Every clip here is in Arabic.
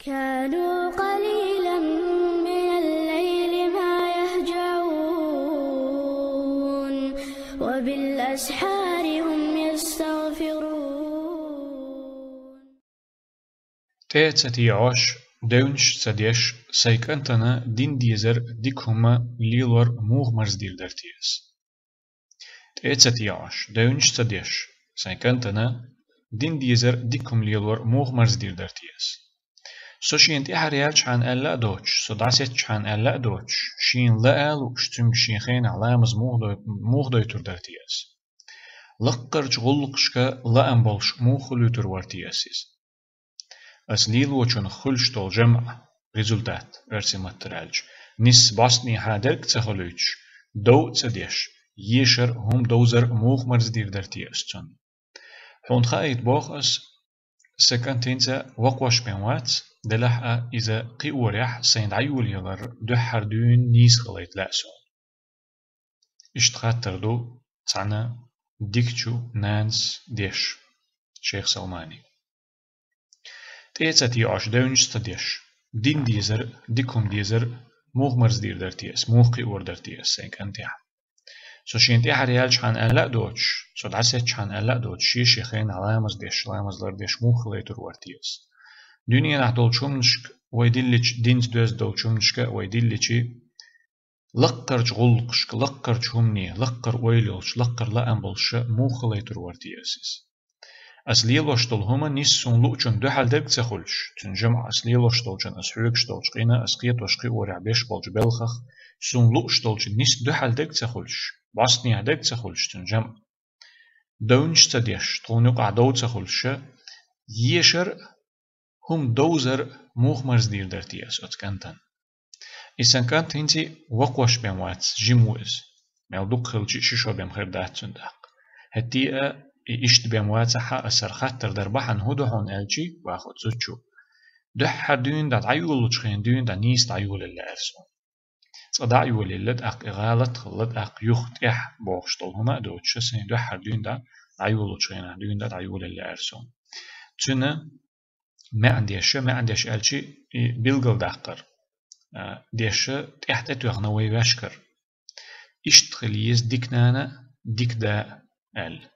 كانوا قليلا من الليل ما يهجعون وبالأسحار هم يستغفرون. تأتي عاش دونش سديش سيكنتنا دين ديزر ديك هما ليلور موغ مرزدير درتيس. تأتي عاش دونش سديش سيكنتنا دين ديزر ديكم ليلور موغ مرزدير درتيس. سوشين تحرياتش عن ألا دوتش صدعسيتش عن ألا دوتش شين لأل وشتم شيخين علامز موغ دويتر درتيس. لقرج غلقشك لأن بولش موغ لوتر ورتيسيس. أسليل وچون خلش طول جمع ريزولتات ارسي ماترالج نس باستني هادرك تخلوش دو تسديش يشر هم دوزر موغ مرزدير درتيس تون. حون خايت بوخ أس سكنتينزا وقوش بينوات دلح إذا قي وريح سين عيول يغر دو حردون نيس غليت لأسون. اشتخات تردو تعنا ديكتشو نانس ديش شيخ سلماني. تأتي عش دونش تديش دين ديزر ديكم ديزر موغ مرزدير درتيس موغ قي ور درتيس سين كنتيح. سوشين تيح ريالش عن ألا دوتش سود عسيتش عن ألا دوتش شيخين علامز ديش لامز لرديش موغ ليتر ورتيس. دنيا نحدول شومنشك ويدلش دينز دوز دول شومنشك ويدلشي لقرج غلقشك لقرج همني لقر ويلوش لقر لا أنبلش موغ ليتر ورتيسيس. أسليل وشتول هما نيسون لوچون دو حال درك تخلش تنجمع أسليل وشتولچن أسحوك شتولچقينا أسقيت وشقي ورع بيش بولج بلخخ سون لوشتولچن نيس دو حال درك تخلش باستني درك تخلش تنجمع دونش تديش طونيق عدو تخلش يشر هم دوزر موغ مرزدير درتياس أتكنتن. إسان كانت هنتي وقوش بيموات جيموز ميلدوق خلجي ششو بيمخير دات سندق هتي إشت بيمواتها أسر خاطر دربحن هدو هون ألجي واخد زوجو دح دون دا عيول تشخين دون دا نيس دعيول اللي أرسون صدا عيول اللي دق إغالت خلت أق يخت إح بوغشتول هما دوتش سين دح دون دا عيول تشخين دون دا عيول اللي أرسون تنا ما عنديش ألجي بيلغل دقر ديش تحت أتوغنا ويواشكر إشت خليز ديكنانا ديك دا أل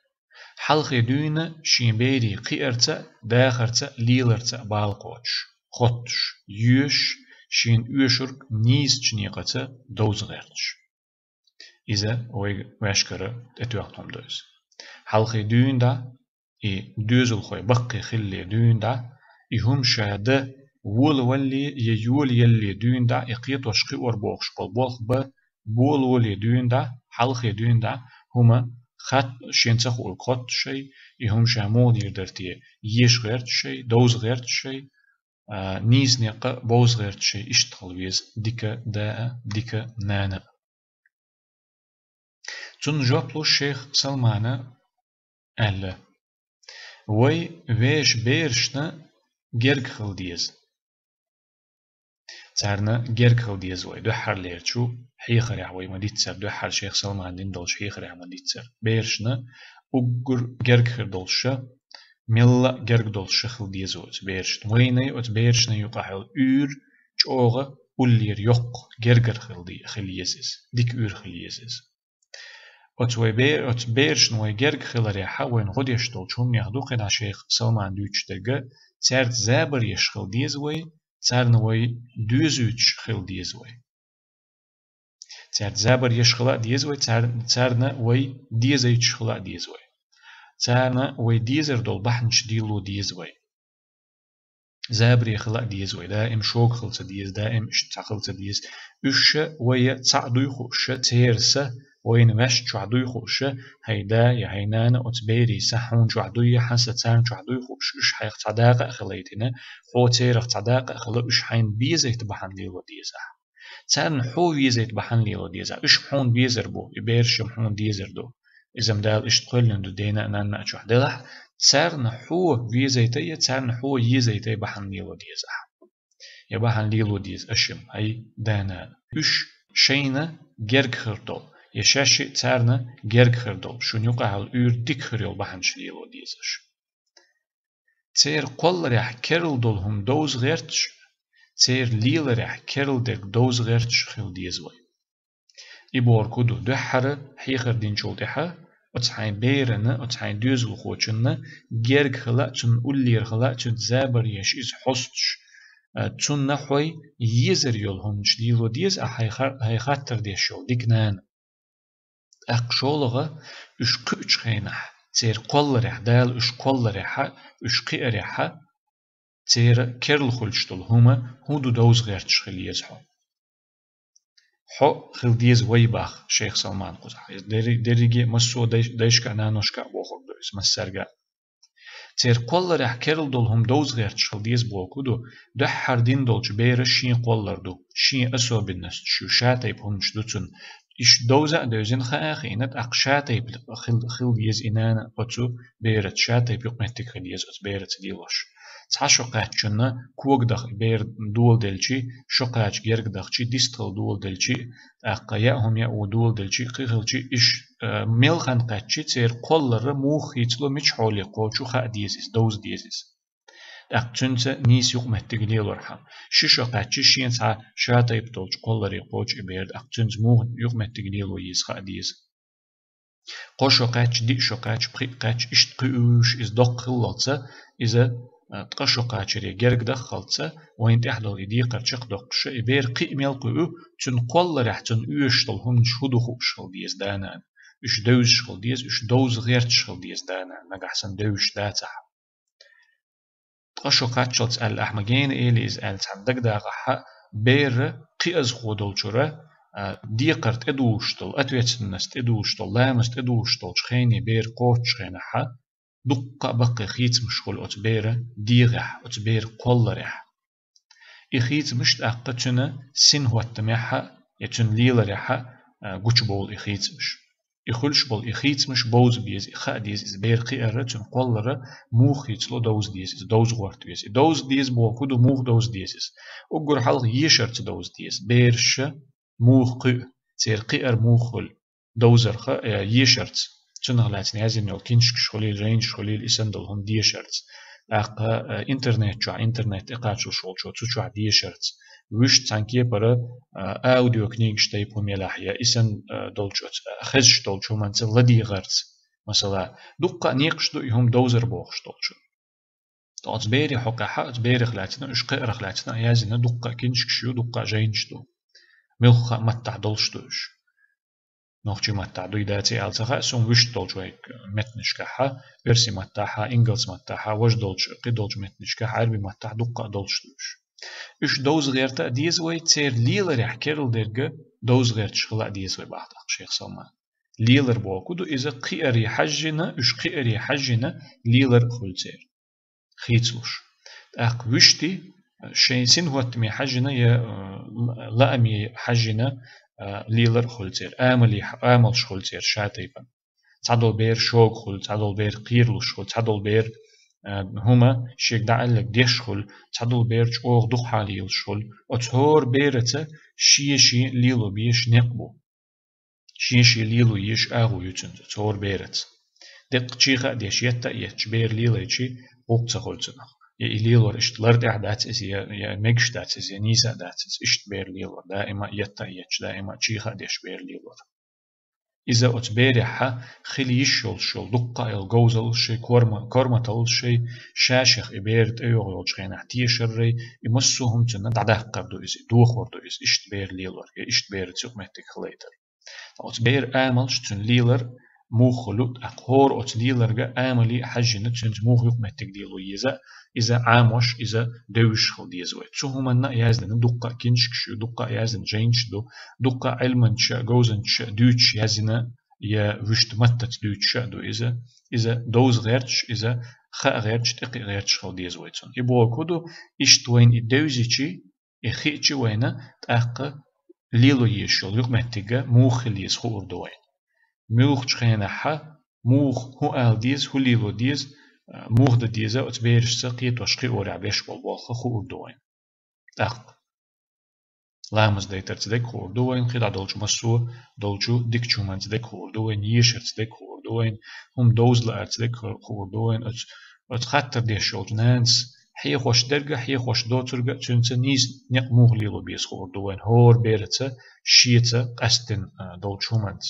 حلقي دون شين بيري قيرتا داخرتا ليلرتا بالقوش خطش يوش شين يوشرك نيس جنيقتا دوز غيرتش إذا واشكرا اتوقتهم دوز حلقي دون دا دوز الخوي بقي خلي دون دا هم شاده وول ولي يجول يلي دون دا يقيت وشقي وربوخش بالبوخ بول ولي دون دا حلقي دون دا هما خط شينتخ والقط شيء يهم شامون يردرتيه يش غيرت شيء دوز غيرت شيء نيز نقا بوز غيرت شيء اشتغل ويز ديكا داء ديكا نانا. تون جوابلو الشيخ سلمان قال وي ويش بيرشنا جرق خلديز تارنا جرق خلديز وي دو حر ليرتشو حيخر يعوي مديتسر دو حر شيخ سلمان دين دولش حيخر يعوي مديتسر بيرشنا أجر جرق خردولشة ملا جرق دولش خلديز وت بيرشت ويني وت بيرشنا يقحل أور جوغة أولير يق جرقر خليزيز ديك أور خليزيز وت بيرشنا وي جرق خلر يحا وين غد يشتولشهم يهدوق دا شيخ سلمان دوش درجة تارت زابر يشخل ديزوي تارنا وي دوزوش خل ديزوي تارت زابر يشخل ديزوي تارنا وي ديزي تشخل ديزوي تارنا وي ديزر دول بحنش ديلو ديزوي زابر يخلق ديزوي دائم شوك خلص ديز دائم اشتخلص ديز اش وي تعدوي خوش تيرسه وين مش تعدوي خوش هيدا يا هينان أتبيري سحون تعدوي حنسة تان تعدوي خوش إش حيق تعداق خليتنا حو تيرق تعداق خلا إش حين بيزيت بحن ليلو ديزا تان حو بيزيت بحن ليلو ديزا إش حون بيزر بو يبيرش حون ديزر دو إذا مدال إش تقولن دو دينا أنان ما أشوح دلح تان حو بيزيتي تان حو يزيتي بحن ليلو ديزا يبحن ليلو ديز أشم هاي دانا إش شينا جرق خردول يشاشي تارنا جرق خردول شون يقع الأور ديك خريول بحنش ليلو ديزش تير قل رح كرل دولهم دوز غيرتش تير ليل رح كرل دك دوز غيرتش خل ديزوي إبور كودو دحر حيخر دين شولتها أتصحين بيرنا أتصحين دوزل خوشنا جيرك خلاتن أولير خلاتن زابر يش إز حستش تون نحوي يزر يولهم شديلو ديز هاي خاطر دي شول ديك نان أقشولغا إش كوش خينح تير قل رح دال إش قل رح إش قي رح تير كرل خلشتل هما هودو دوز غيرتش خل يزحو حو خل ديز ويباخ شيخ سلمان قزح دريجي مسو ديشكا نانوشكا بوخور دوز مسرقا تير قل رح كرل دولهم دوز غيرتش خل ديز بوكودو دحر دين دولج بير شين قلر دو شين أسو بالنس شو شاتي بهمش دوتون إش دوزا دوزين خاخينت أقشاتي خل ديز إنانا قطو بيرت شاتي بيقمتك خل ديز بيرت ديلوش تح شقاتشنا كوك دخ بير دول دلشي شقاتش جيرك دخشي ديستل دول دلشي أقياهم يا ودول دلشي قيخلشي إش ملخن قاتشي تير قلر موخ يتلو مش حولي قوشو خا ديزيس دوز ديزيس أقتنت نيس يوق مهتقلي لرحم شيشو قاتشي شين تح شاتا يبتولش قلر يقوش إبيرد أقتنت موخ يوق مهتقلي لو يز خا ديز قوشو قاتش دي شو قاتش بخي قاتش إشت قيوش إز دق خلطة إذا تقشو قاتشري جرق دخلتسا وين تحضر يدي قرشق دقش إبير قيميل قيو تنقل رح تنقوشتل هم شهدو خوشل ديز دانان إش دوز شغل ديز إش دوز غيرت شغل ديز دانان نقحسن دوش داتح تقشو قاتشل تسأل أحمقين إيلي إزأل تحدق داقحا بير قيأز خودل شرا دي قرت إدوشتل أتويتسنست إدوشتل لامست إدوشتل شخيني بير قوت شخينحا دقة بقى خيت مشغول أتبير ديغح أتبير قلرح إخيت مشت أقتنا سن هو التمحة يتن ليل رحة قوش بول إخيت مش إخلش بول إخيت مش بوز بيز إخاء ديز إزبير قيرة تن قلرة موخ يتلو دوز ديز دوز غورت بيز دوز ديز بو كودو موخ دوز ديز أقر حلق يشرت دوز ديز بيرش موخ قي تير قير موخل دوزر خا يشرت تنغلات نازل نو كينش شغلي رين شغلي الإسندل هم دي شرتس أقا إنترنت شو إنترنت إقاعد شو تشوع دي شرتس وش تانكيه برا أوديو كنيج شتاي بوميلاحيا إسن دولشوت خزش دولشو منزل لدي غرس مثلا دقة نيقش دو يهم دوزر بوخش دولشو تأتبيري حقا حق تبيري خلاتنا إشقاء رخلاتنا يازنا دقة كينش شو دقة جينش دو ملخا متع دولش دوش نوخشي متع دوي داتي ألتخا سون وش دولش ويك متنش كحا برسي متعها إنجلس متعها وش دولش قي دولش متنش كحا عربي متع دقة دولش دوش إش دوز غيرتا ديز وي تير ليلر يحكيرل درجة دوز غير تشغل ديز وي بعد شيخ سلمان ليلر بوكودو إذا قيري حجنا إش قيري حجنا ليلر خلتير خيتلوش أق وشتي شين سين هو تمي حجنا يا لا أمي حجنا ليلر خلتير آمل خلتير شاتيبا تعدل بير شوق خل تعدل بير قيرلوش خل تعدل بير هما شيك دعلك ديشخل تعدل بيرج أوغ دخ حاليل شخل أتهور بيرته شي ليلو بيش نقبو شي ليلو يش آغو يتند تهور بيرت دق تشيخا ديش يتا يتش بير ليلو يتشي قوق تخلتنا يا ليلو اشت لرد اعداتس يا ميكش داتس يا نيسا داتس اشت بير ليلو دائما يتا يتش دائما تشيخا ديش بير ليلو إذا أتبارح خلي يشول شول دقة الجوزل شيء كورمة شيء شاشخ إبيرت أيوغ يلشين احتي شري يمسوهم تنا دعدق قردو إز دوخ وردو إز إشتبير ليلر إشتبير تسوق مهتك خليتر أتبير آملش تن ليلر موخلوت أقهور أت ليلر جا آملي حجنة تن موخ يوق مهتك ديلو يزا إذا عاموش إذا دوش خل ديزوي تسوهم أن يازن دقة كينشكش دقة يازن جينش دو دقة علمنش جوزنش دوتش يازن يا وشت متت دوتش دو إذا دوز غيرتش إذا خا غيرتش تقي غيرتش خل ديزوي تون يبوا كودو إشتوين الدوزيتشي إخيتشي وينا تأق ليلو يشول يوق مهتك موخ ليز خو أردوين موخ تشخينا حا موخ هو آل ديز هو ليلو ديز موخ دا ديزا أتبيرش سقيت وشقي أورع بيش بالبالخ خو أردوين أق لامز ديتر تدك خو أردوين خيدا دولشو مسو دولشو ديك چومن تدك خو أردوين يشر تدك خو أردوين هم دوز لأر تدك خو أردوين خاطر ديش يولج نانس حي خوش درجة حي خوش دوترجة تنسى نيز نقموه ليلو بيس خور دوين هور بيرتة شيتة قستن دول شومنت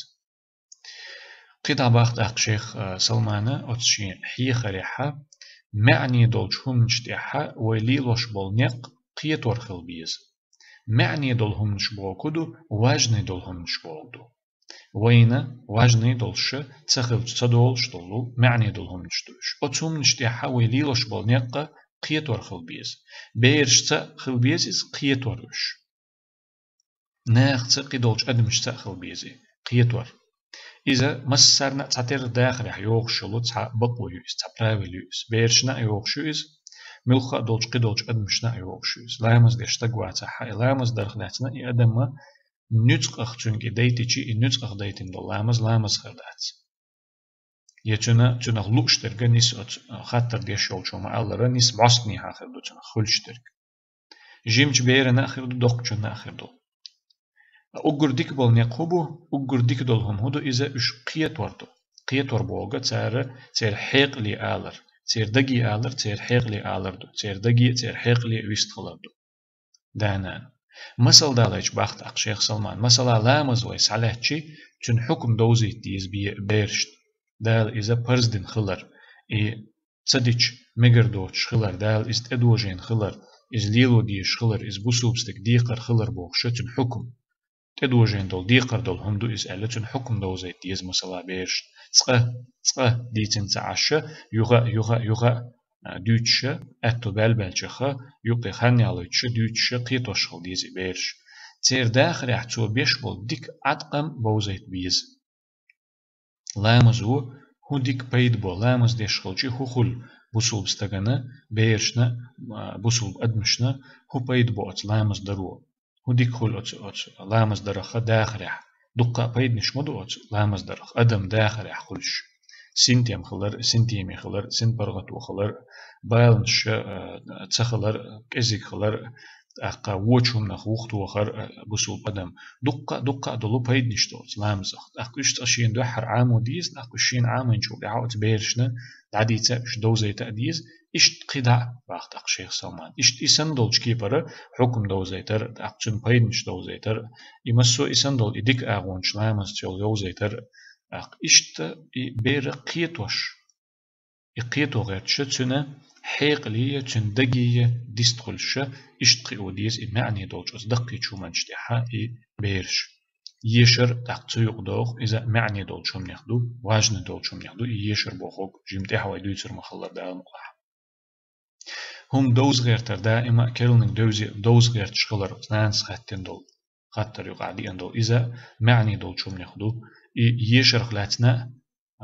قطع باخت أخ شيخ سلمانة أتشي حي خريحة معني دول شوم نشتيحة وليلوش بول نق قيتور خل بيز معني دول هم نشبو كدو واجني دول هم نشبو دو وينا واجني دولش تسخل تصدول شتولو معني دول هم نشتوش أتوم نشتيحة وليلوش بول نق قيتور خل بيز بيرش خل بيز إز قيتورش ناخ تسقي دولش أدمش تخل بيزي قيتور إذا مسرنا تعتير داخل يوغشو لو تع بقو يوز تعبراوي يوز بيرشنا يوغشو يوز ملخا دولش قدولش أدمشنا يوغشو يوز لامز ديش تقوى تحا لامز درخلاتنا إدما نتق أختونك ديتيشي نتق أخديتين دول لامز خردات يتنا غلوش ترقى نيس خاطر ديش يولشو ما ألرا نيس بعصني آخر دو تنا خلش ترق جيمج بيرنا آخر دو دوقشنا آخر دو أقر ديك بول نقوبو أقر ديك دولهم هدو إذا إش قيت بوغا تير حيق لي آلر تير دقي آلر تير حيق لي آلر دو تير دقي تير حيق لي ويستخلر دو دانان مثل داليش باخت أق شيخ سلمان مثلا لامز ويس عليهشي تن حكم دوزي تيز بيرشت دال إذا برزدن خلر تصديش مقردوش خلر دال إست أدوجين خلر إز ليلو ديش خلر إز بوسوبستك ديقر خلر بوغشو تن حكم تدوجين دول ديقر دول هندو إز ألتن حكم دوزي تيز مثلا بيرشت تسقه ديتن تعشى يغا دوتش أتو بالبالشخة يقي خاني عليتش دوتش قيتوش خل ديزي بيرش تير داخل يحتو بيش بول ديك عدقم بوزيت بيز لامزو هو ديك بيد بول لامز ديش خلجي هو خل بوصول بستغنى بيرشنا بوصول أدمشنا هو بيد بوت لامز درو هو ديك خل لامز درخة داخل يح دقة بيد نشمدو لامز درخ أدم داخل يح خلش سنتيم خلر سنتيمي خلر سنت برغتو خلر بالنش تسخلر كزيك خلر أقا ووچوم نخ وقت وخر بسول قدم دقة دلو بيد نشتوت لامزخ أقش تشين دو حر عام وديس أقشين عام نشوف دعوت بيرشنا دعديتا إش دوزي تأديس إشت قدع وقت أقشيخ سلمان إشت إسندل شكيبر حكم دوزيتر أقشن بيد نش دوزيتر يمسو إسندل إديك أغونش لامز تيول يوزيتر إشت بير قيتوش قيتو غير تشتنا حيق لي تن دقية ديستخلش إشتقي وديز معني دولش دقي شو منشتحا بيرش يشر تقتو يقدوغ إذا معني دولشم يخدو واجن دولشم يخدو يشر بوخوك جمتحا ويدويتر مخلر دال مقلح هم دوز غير تر دائما كيرلنك دوز غير تشغلر نانس خاتين دول خاطر يقعدين دول إذا معني دولشم يخدو يشر خلاتنا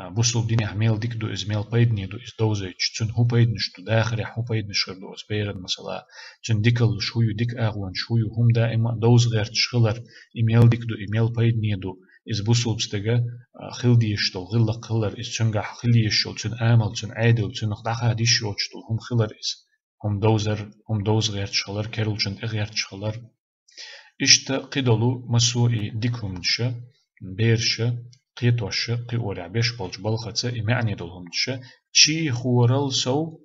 بوصل ديني عميل ديك دو إزميل بيدني دو إز دوزي تشن هو بيدنش دو داخل هو بيدنش دو إزبيرد مثلا تشن ديكل شويو ديك أغوان شويو هم دائما دوز غير تشغلر إيميل ديك دو إيميل بيدني دو إز بوصل بستغا خلدي يشتل غلق خلر إز تشنغح خلي يشتل تشن آمل تشن عادل تشن نقدعها ديش يوشتل هم خلر إز هم دوز غير تشغلر كيرل تشن غير تشغلر إشتا قدلو مسوئي ديكهم نشا بيرشا قيتوش قيورع بيش بولج بلخته معني دولهم تشا تشي خورل سو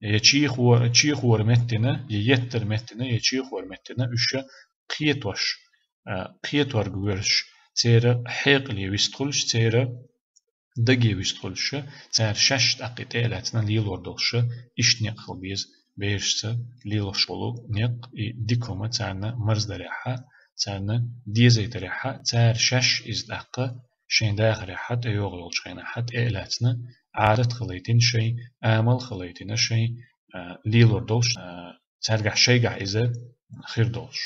يا تشي خور متنا يتر متنا يا تشي خور متنا وش قيتور جورش تيرا حيق لي ويستخلش تيرا دقي ويستخلش تير شش دقيقة لاتنا ليلور دولش إشنيق خلبيز بيرشتا ليلور شولو نيق ديكوما تاعنا مرز دريحة تاعنا ديزي دريحة تير شش إز دقة شين داخل حد يوغل شين حد إعلاتنا عادة خليتين شيء آمل خليتين شيء ليلور دوش ترجع شيء إذا خير دوش